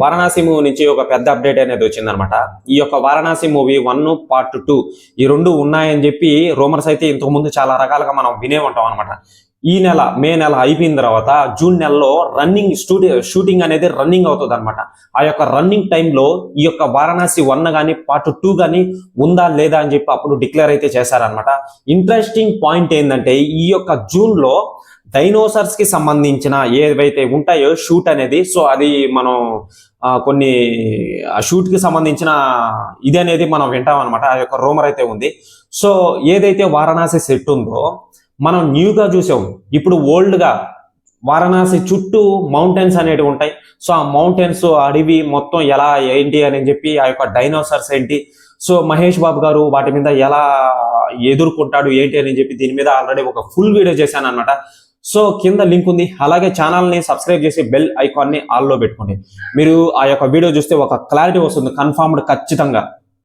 Varanasi movie నుంచి ఒక పెద్ద అప్డేట్ అనేది వచ్చిందనమాట. ఈ యొక్క వారణాసి మూవీ 1 పార్ట్ 2 ఈ రెండు ఉన్నాయని చెప్పి రూమర్స్ అయితే ఇంతకు ముందు చాలా రకాలుగా మనం వినే ఉంటాం అనమాట. ఈ నెల మే నెల అయిపోయిన తర్వాత జూన్ నెలలో రన్నింగ్ షూటింగ్ అనేది రన్నింగ్ అవుతుంది అనమాట. ఆ యొక్క రన్నింగ్ టైంలో ఈ యొక్క వారణాసి 1 కానీ పార్ట్ 2 కానీ ఉందా లేదా అని చెప్పి అప్పుడు డిక్లేర్ అయితే చేశారనమాట. ఇంట్రెస్టింగ్ పాయింట్ ఏంటంటే ఈ యొక్క జూన్ లో డైనోసార్స్ కి సంబంధించిన ఏవైతే ఉంటాయో షూట్ అనేది, సో అది మనం కొన్ని షూట్ కి సంబంధించిన ఇది అనేది మనం వింటాం అనమాట. ఆ యొక్క రూమర్ అయితే ఉంది. సో ఏదైతే వారణాసి సెట్ ఉందో మనం న్యూగా చూసాం, ఇప్పుడు ఓల్డ్ గా వారణాసి చుట్టూ మౌంటైన్స్ అనేవి ఉంటాయి. సో ఆ మౌంటైన్స్ అడవి మొత్తం ఎలా ఏంటి అని చెప్పి ఆ యొక్క డైనోసార్స్ ఏంటి, సో మహేష్ బాబు గారు వాటి మీద ఎలా ఎదుర్కొంటాడు ఏంటి అని చెప్పి దీని మీద ఆల్రెడీ ఒక ఫుల్ వీడియో చేశాను అనమాట. సో కింద లింక్ ఉంది. అలాగే ఛానల్ని సబ్స్క్రైబ్ చేసి బెల్ ఐకాన్ని ఆల్లో పెట్టుకోండి. మీరు ఆ యొక్క వీడియో చూస్తే ఒక క్లారిటీ వస్తుంది కన్ఫర్మ్డ్ ఖచ్చితంగా.